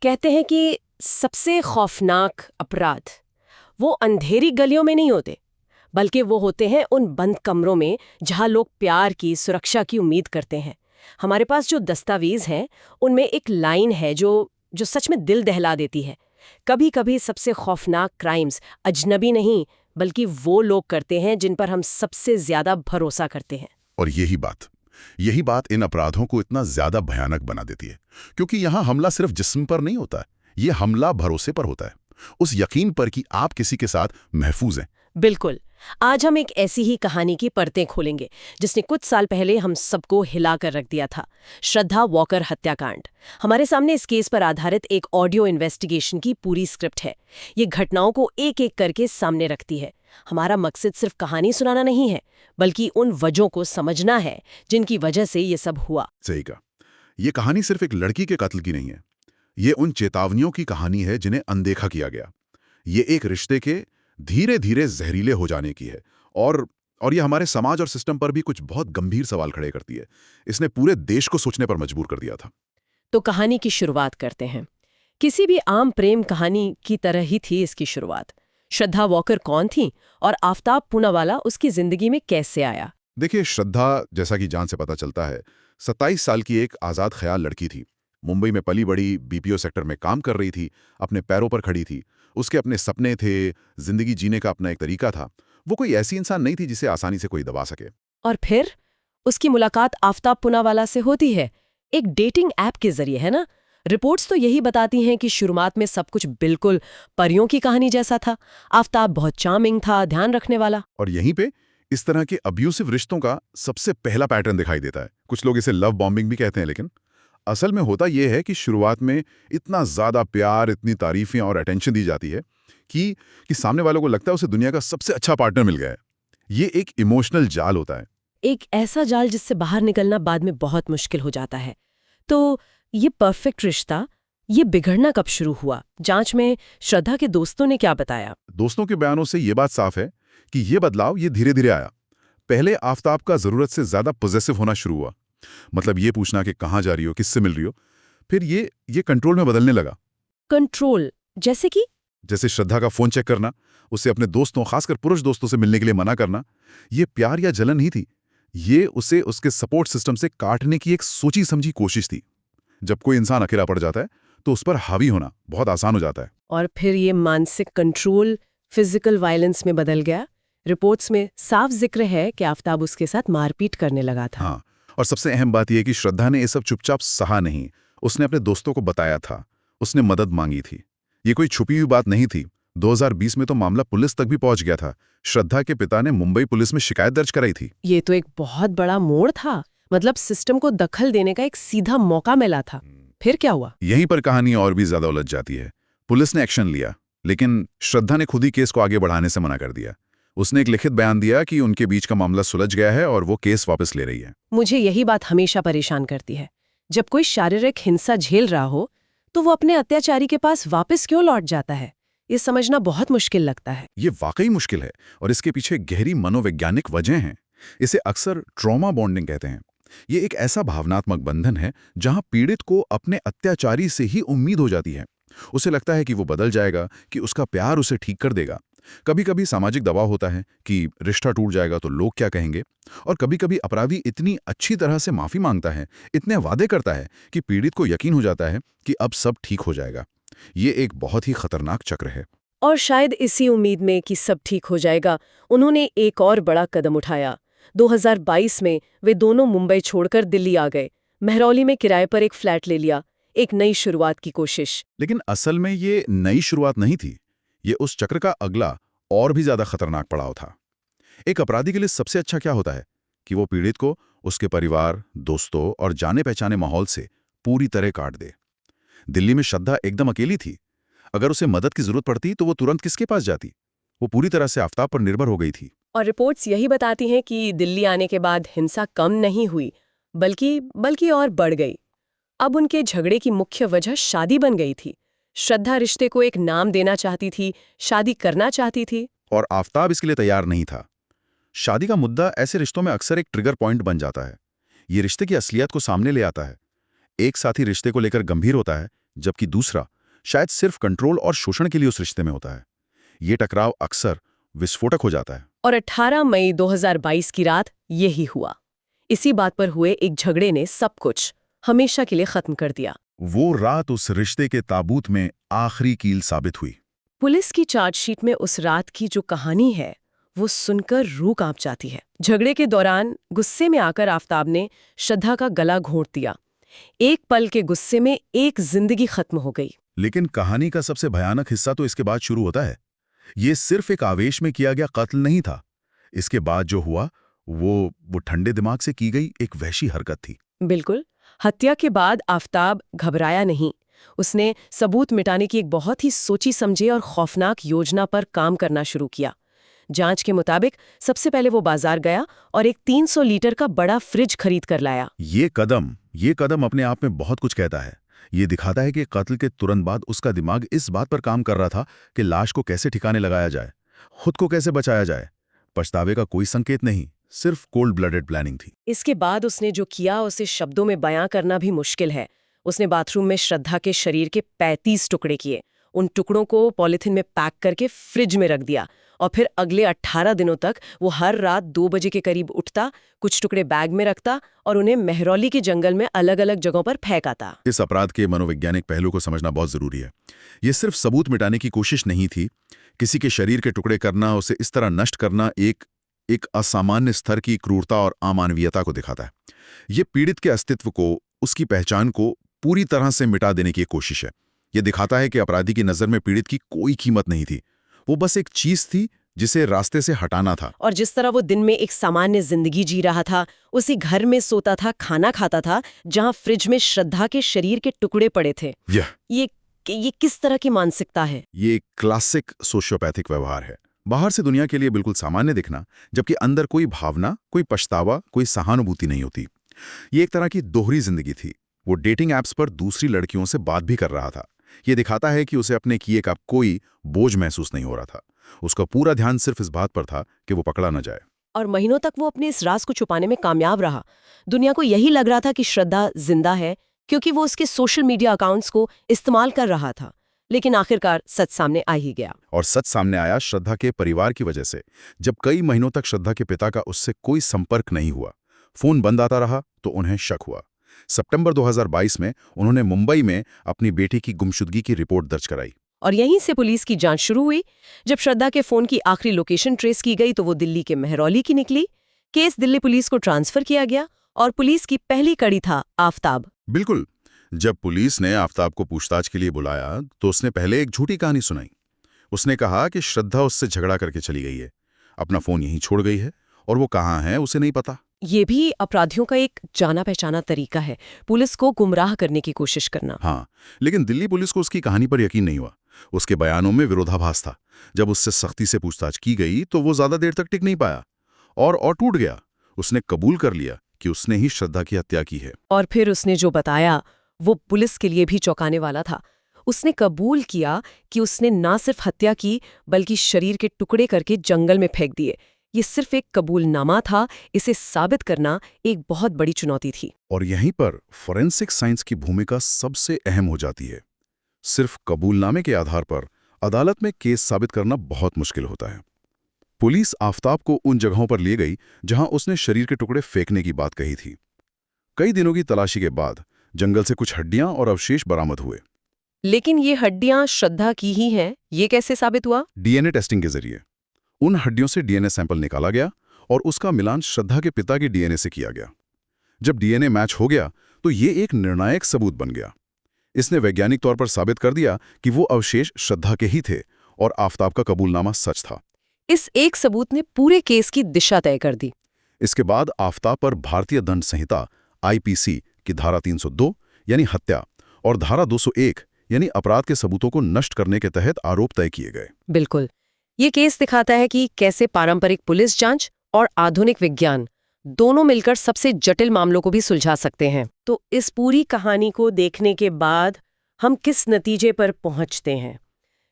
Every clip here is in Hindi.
कहते हैं कि सबसे खौफनाक अपराध वो अंधेरी गलियों में नहीं होते, बल्कि वो होते हैं उन बंद कमरों में जहां लोग प्यार की सुरक्षा की उम्मीद करते हैं। हमारे पास जो दस्तावेज हैं उनमें एक लाइन है जो जो सच में दिल दहला देती है। कभी कभी सबसे खौफनाक क्राइम्स अजनबी नहीं, बल्कि वो लोग करते हैं जिन पर हम सबसे ज्यादा भरोसा करते हैं। और यही बात इन अपराधों को इतना ज्यादा भयानक बना देती है, क्योंकि यहाँ हमला सिर्फ जिस्म पर नहीं होता है, ये हमला भरोसे पर होता है, उस यकीन पर कि आप किसी के साथ महफूज हैं। बिल्कुल। आज हम एक ऐसी ही कहानी की परतें खोलेंगे जिसने कुछ साल पहले हम सबको हिलाकर रख दिया था। श्रद्धा वॉकर हत्याकांड। हमारे सामने इस केस पर आधारित एक ऑडियो इन्वेस्टिगेशन की पूरी स्क्रिप्ट है। ये घटनाओं को एक एक करके सामने रखती है। हमारा मकसद सिर्फ कहानी सुनाना नहीं है, बल्कि उन वजहों को समझना है जिनकी वजह से ये सब हुआ। सही कहा। ये कहानी सिर्फ एक लड़की के कत्ल की नहीं है, ये उन चेतावनियों की कहानी है जिन्हें अनदेखा किया गया। ये एक रिश्ते के धीरे धीरे जहरीले हो जाने की है, और ये हमारे समाज और सिस्टम पर भी कुछ बहुत गंभीर सवाल खड़े करती है। इसने पूरे देश को सोचने पर मजबूर कर दिया था। तो कहानी की शुरुआत करते हैं। किसी भी आम प्रेम कहानी की तरह ही थी इसकी शुरुआत। श्रद्धा वॉकर कौन थी और आफताब पूनावाला उसकी जिंदगी में कैसे आया? देखिए, श्रद्धा, जैसा कि जान से पता चलता है, 27 साल की एक आज़ाद ख्याल लड़की थी। मुंबई में पली बड़ी, बीपीओ सेक्टर में काम कर रही थी, अपने पैरों पर खड़ी थी। उसके अपने सपने थे, जिंदगी जीने का अपना एक तरीका था। वो कोई ऐसी इंसान नहीं थी जिसे आसानी से कोई दबा सके। और फिर उसकी मुलाकात आफताब पूनावाला से होती है, एक डेटिंग ऐप के जरिए, है ना? रिपोर्ट्स तो यही बताती हैं कि शुरुआत में सब कुछ बिल्कुल परियों की कहानी जैसा था। आफताब बहुत चार्मिंग था, ध्यान रखने वाला। और यहीं पे इस तरह के अब्यूसिव रिश्तों का सबसे पहला पैटर्न दिखाई देता है। कुछ लोग इसे लव बॉम्बिंग भी कहते हैं, लेकिन असल में होता यह है कि शुरुआत में इतना ज्यादा प्यार, इतनी तारीफें और अटेंशन दी जाती है कि सामने वालों को लगता है उसे दुनिया का सबसे अच्छा पार्टनर मिल गया है। ये एक इमोशनल जाल होता है, एक ऐसा जाल जिससे बाहर निकलना बाद में बहुत मुश्किल हो जाता है। तो ये परफेक्ट रिश्ता, ये बिगड़ना कब शुरू हुआ? जांच में श्रद्धा के दोस्तों ने क्या बताया? दोस्तों के बयानों से ये बात साफ है कि ये बदलाव ये धीरे धीरे आया। पहले आफताब का जरूरत से ज्यादा पॉजेसिव होना शुरू हुआ, मतलब ये पूछना कि कहाँ जा रही हो, किससे मिल रही हो। फिर ये कंट्रोल में बदलने लगा। कंट्रोल जैसे कि? जैसे श्रद्धा का फोन चेक करना, उसे अपने दोस्तों, खासकर पुरुष दोस्तों से मिलने के लिए मना करना। ये प्यार या जलन नहीं थी, ये उसे उसके सपोर्ट सिस्टम से काटने की एक सोची समझी कोशिश थी। जब कोई इंसान अकेला पड़ जाता है तो उस पर हावी होना बहुत आसान हो जाता है। और फिर ये मानसिक कंट्रोल फिजिकल वायलेंस में बदल गया। रिपोर्ट्स में साफ जिक्र है कि आफताब उसके साथ मारपीट करने लगा था। हाँ, और सबसे अहम बात यह कि श्रद्धा ने ये सब चुपचाप सहा नहीं, उसने अपने दोस्तों को बताया था, उसने मदद मांगी थी। ये कोई छुपी हुई बात नहीं थी। 2020 में तो मामला पुलिस तक भी पहुंच गया था। श्रद्धा के पिता ने मुंबई पुलिस में शिकायत दर्ज कराई थी। ये तो एक बहुत बड़ा मोड़ था, मतलब सिस्टम को दखल देने का एक सीधा मौका मिला था। फिर क्या हुआ? यहीं पर कहानी और भी ज्यादा उलझ जाती है। पुलिस ने एक्शन लिया, लेकिन श्रद्धा ने खुद ही केस को आगे बढ़ाने से मना कर दिया। उसने एक लिखित बयान दिया कि उनके बीच का मामला सुलझ गया है और वो केस वापस ले रही है। मुझे यही बात हमेशा परेशान करती है। जब कोई शारीरिक हिंसा झेल रहा हो तो वो अपने अत्याचारी के पास वापस क्यों लौट जाता है? ये समझना बहुत मुश्किल लगता है। ये वाकई मुश्किल है, और इसके पीछे गहरी मनोवैज्ञानिक वजह हैं। इसे अक्सर ट्रॉमा बॉन्डिंग कहते हैं। ये एक ऐसा भावनात्मक बंधन है जहां पीड़ित को अपने अत्याचारी से ही उम्मीद हो जाती है। उसे लगता है कि वो बदल जाएगा, कि उसका प्यार उसे ठीक कर देगा। कभी कभी सामाजिक दबाव होता है कि रिश्ता टूट जाएगा तो लोग क्या कहेंगे, और कभी कभी अपराधी इतनी अच्छी तरह से माफी मांगता है, इतने वादे करता है कि पीड़ित को यकीन हो जाता है कि अब सब ठीक हो जाएगा। ये एक बहुत ही खतरनाक चक्र है। और शायद इसी उम्मीद में कि सब ठीक हो जाएगा, उन्होंने एक और बड़ा कदम उठाया। 2022 में वे दोनों मुंबई छोड़कर दिल्ली आ गए। महरौली में किराए पर एक फ्लैट ले लिया, एक नई शुरुआत की कोशिश। लेकिन असल में ये नई शुरुआत नहीं थी, ये उस चक्र का अगला और भी ज्यादा खतरनाक पड़ाव था। एक अपराधी के लिए सबसे अच्छा क्या होता है कि वो पीड़ित को उसके परिवार, दोस्तों और जाने पहचाने माहौल से पूरी तरह काट दे। दिल्ली में श्रद्धा एकदम अकेली थी। अगर उसे मदद की जरूरत पड़ती तो वो तुरंत किसके पास जाती? वो पूरी तरह से आफताब पर निर्भर हो गई थी। और रिपोर्ट्स यही बताती हैं कि दिल्ली आने के बाद हिंसा कम नहीं हुई, बल्कि और बढ़ गई। अब उनके झगड़े की मुख्य वजह शादी बन गई थी। श्रद्धा रिश्ते को एक नाम देना चाहती थी, शादी करना चाहती थी, और आफताब इसके लिए तैयार नहीं था। शादी का मुद्दा ऐसे रिश्तों में अक्सर एक ट्रिगर पॉइंट बन जाता है। ये रिश्ते की असलियत को सामने ले आता है। एक साथी रिश्ते को लेकर गंभीर होता है, जबकि दूसरा शायद सिर्फ कंट्रोल और शोषण के लिए उस रिश्ते में होता है। ये टकराव अक्सर विस्फोटक हो जाता है। और 18 मई 2022 की रात यही हुआ। इसी बात पर हुए एक झगड़े ने सब कुछ हमेशा के लिए खत्म कर दिया। वो रात उस रिश्ते के ताबूत में आखिरी कील साबित हुई। पुलिस की चार्जशीट में उस रात की जो कहानी है वो सुनकर रूह कांप जाती है। झगड़े के दौरान गुस्से में आकर आफताब ने श्रद्धा का गला घोंट दिया। एक पल के गुस्से में एक जिंदगी खत्म हो गई। लेकिन कहानी का सबसे भयानक हिस्सा तो इसके बाद शुरू होता है। ये सिर्फ एक आवेश में किया गया कत्ल नहीं था। इसके बाद जो हुआ वो ठंडे दिमाग से की गई एक वहशी हरकत थी। बिल्कुल। हत्या के बाद आफताब घबराया नहीं। उसने सबूत मिटाने की एक बहुत ही सोची समझी और खौफनाक योजना पर काम करना शुरू किया। जांच के मुताबिक सबसे पहले वो बाजार गया और एक 300 लीटर का बड़ा फ्रिज खरीद कर लाया। ये कदम अपने आप में बहुत कुछ कहता है। ये दिखाता है कि कत्ल के तुरंत बाद उसका दिमाग इस बात पर काम कर रहा था कि लाश को कैसे ठिकाने लगाया जाए, खुद को कैसे बचाया जाए। पछतावे का कोई संकेत नहीं, सिर्फ कोल्ड ब्लडेड प्लानिंग थी। इसके बाद उसने जो किया उसे शब्दों में बयां करना भी मुश्किल है। उसने बाथरूम में श्रद्धा के शरीर के 35 टुकड़े किए। उन टुकड़ों को पॉलिथीन में पैक करके फ्रिज में रख दिया और फिर अगले 18 दिनों तक वो हर रात 2 बजे के करीब उठता, कुछ टुकड़े बैग में रखता और उन्हें मेहरौली के जंगल में अलग अलग जगहों पर फेंक आता। इस अपराध के मनोवैज्ञानिक पहलू को समझना बहुत जरूरी है। ये सिर्फ सबूत मिटाने की कोशिश नहीं थी। किसी के शरीर के टुकड़े करना, उसे इस तरह नष्ट करना एक असामान्य स्तर की क्रूरता और अमानवीयता को दिखाता है। ये पीड़ित के अस्तित्व को, उसकी पहचान को पूरी तरह से मिटा देने की एक कोशिश है। ये दिखाता है कि अपराधी की नज़र में पीड़ित की कोई कीमत नहीं थी। वो बस एक चीज थी जिसे रास्ते से हटाना था। और जिस तरह वो दिन में एक सामान्य जिंदगी जी रहा था, उसी घर में सोता था, खाना खाता था, जहां फ्रिज में श्रद्धा के शरीर के टुकड़े पड़े थे। ये किस तरह की मानसिकता है? ये क्लासिक सोशियोपैथिक व्यवहार है। बाहर से दुनिया के लिए बिल्कुल सामान्य दिखना, जबकि अंदर कोई भावना, कोई पछतावा, कोई सहानुभूति नहीं होती। ये एक तरह की दोहरी जिंदगी थी। वो डेटिंग ऐप्स पर दूसरी लड़कियों से बात भी कर रहा था। ये दिखाता है कि उसे अपने किए का कोई बोझ महसूस नहीं हो रहा था। उसका पूरा ध्यान सिर्फ इस बात पर था कि वो पकड़ा न जाए। और महीनों तक वो अपने इस राज को छुपाने में कामयाब रहा। दुनिया को यही लग रहा था कि श्रद्धा जिंदा है, क्योंकि वो उसके सोशल मीडिया अकाउंट्स को इस्तेमाल कर रहा था। लेकिन आखिरकार सच सामने आ ही गया। और सच सामने आया श्रद्धा के परिवार की वजह से। जब कई महीनों तक श्रद्धा के पिता का उससे कोई संपर्क नहीं हुआ, फोन बंद आता रहा, तो उन्हें शक हुआ। सितंबर 2022 में उन्होंने मुंबई में अपनी बेटी की गुमशुदगी की रिपोर्ट दर्ज कराई। और यहीं से पुलिस की जांच शुरू हुई। जब श्रद्धा के फोन की आखिरी लोकेशन ट्रेस की गई तो वो दिल्ली के मेहरौली की निकली। केस दिल्ली पुलिस को ट्रांसफर किया गया और पुलिस की पहली कड़ी था आफताब। बिल्कुल। जब पुलिस ने आफताब को पूछताछ के लिए बुलाया तो उसने पहले एक झूठी कहानी सुनाई। उसने कहा कि श्रद्धा उससे झगड़ा करके चली गई है, अपना फोन यहीं छोड़ गई है और वो कहाँ है उसे नहीं पता। ये भी अपराधियों का एक जाना पहचाना तरीका है, पुलिस को गुमराह करने की कोशिश करना। हाँ, लेकिन दिल्ली पुलिस को उसकी कहानी पर यकीन नहीं हुआ। उसके बयानों में विरोधाभास था। जब उससे सख्ती से पूछताछ की गई तो वो ज्यादा देर तक टिक नहीं पाया और टूट गया। उसने कबूल कर लिया कि उसने ही श्रद्धा की हत्या की है। और फिर उसने जो बताया वो पुलिस के लिए भी चौंकाने वाला था। उसने कबूल किया कि उसने ना सिर्फ हत्या की बल्कि शरीर के टुकड़े करके जंगल में फेंक दिए। ये सिर्फ एक कबूलनामा था, इसे साबित करना एक बहुत बड़ी चुनौती थी। और यहीं पर फोरेंसिक साइंस की भूमिका सबसे अहम हो जाती है। सिर्फ कबूलनामे के आधार पर अदालत में केस साबित करना बहुत मुश्किल होता है। पुलिस आफताब को उन जगहों पर ले गई जहां उसने शरीर के टुकड़े फेंकने की बात कही थी। कई दिनों की तलाशी के बाद जंगल से कुछ हड्डियां और अवशेष बरामद हुए। लेकिन ये हड्डियां श्रद्धा की ही हैं, ये कैसे साबित हुआ? डीएनए टेस्टिंग के जरिए उन हड्डियों से डीएनए सैंपल निकाला गया और उसका मिलान श्रद्धा के पिता के डीएनए से किया गया। जब डीएनए मैच हो गया तो ये एक निर्णायक सबूत बन गया। इसने वैज्ञानिक तौर पर साबित कर दिया कि वो अवशेष श्रद्धा के ही थे और आफताब का कबूलनामा सच था। इस एक सबूत ने पूरे केस की दिशा तय कर दी। इसके बाद आफताब पर भारतीय दंड संहिता आईपीसी की धारा 302 यानी हत्या और धारा 201 यानी अपराध के सबूतों को नष्ट करने के तहत आरोप तय किए गए। बिल्कुल। ये केस दिखाता है कि कैसे पारंपरिक पुलिस जांच और आधुनिक विज्ञान दोनों मिलकर सबसे जटिल मामलों को भी सुलझा सकते हैं। तो इस पूरी कहानी को देखने के बाद हम किस नतीजे पर पहुंचते हैं?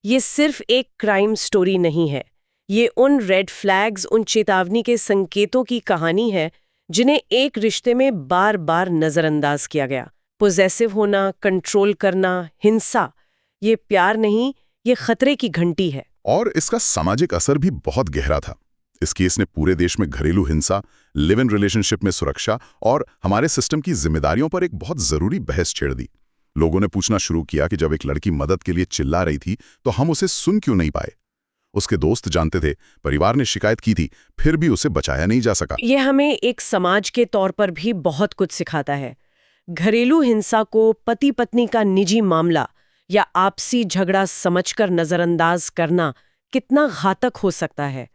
ये सिर्फ एक क्राइम स्टोरी नहीं है। ये उन रेड फ्लैग्स, उन चेतावनी के संकेतों की कहानी है जिन्हें एक रिश्ते में बार बार नजरअंदाज किया गया, पोजेसिव होना, कंट्रोल करना, हिंसा, ये प्यार नहीं, ये खतरे की घंटी है। और इसका सामाजिक असर भी बहुत गहरा था। इस केस ने पूरे देश में घरेलू हिंसा, लिव इन रिलेशनशिप में सुरक्षा और हमारे सिस्टम की जिम्मेदारियों पर एक बहुत जरूरी बहस छेड़ दी। लोगों ने पूछना शुरू किया कि जब एक लड़की मदद के लिए चिल्ला रही थी तो हम उसे सुन क्यों नहीं पाए। उसके दोस्त जानते थे, परिवार ने शिकायत की थी, फिर भी उसे बचाया नहीं जा सका। ये हमें एक समाज के तौर पर भी बहुत कुछ सिखाता है। घरेलू हिंसा को पति पत्नी का निजी मामला या आपसी झगड़ा समझकर नजरअंदाज करना कितना घातक हो सकता है।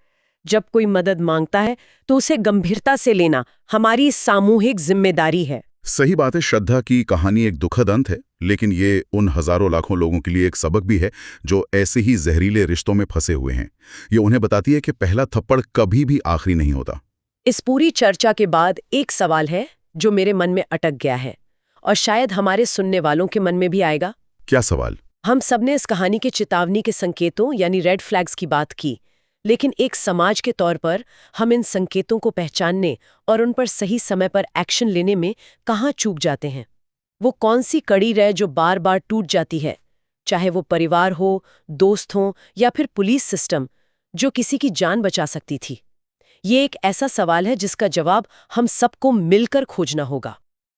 जब कोई मदद मांगता है तो उसे गंभीरता से लेना हमारी सामूहिक जिम्मेदारी है। सही बात है, श्रद्धा की कहानी एक दुखद अंत है, लेकिन ये उन हजारों लाखों लोगों के लिए एक सबक भी है जो ऐसे ही जहरीले रिश्तों में फंसे हुए हैं। ये उन्हें बताती है कि पहला थप्पड़ कभी भी आखिरी नहीं होता। इस पूरी चर्चा के बाद एक सवाल है जो मेरे मन में अटक गया है और शायद हमारे सुनने वालों के मन में भी आएगा। क्या सवाल? हम सबने इस कहानी के चेतावनी के संकेतों यानी रेड फ्लैग्स की बात की, लेकिन एक समाज के तौर पर हम इन संकेतों को पहचानने और उन पर सही समय पर एक्शन लेने में कहाँ चूक जाते हैं? वो कौन सी कड़ी रह जो बार बार टूट जाती है, चाहे वो परिवार हो, दोस्त हो या फिर पुलिस सिस्टम, जो किसी की जान बचा सकती थी? ये एक ऐसा सवाल है जिसका जवाब हम सबको मिलकर खोजना होगा।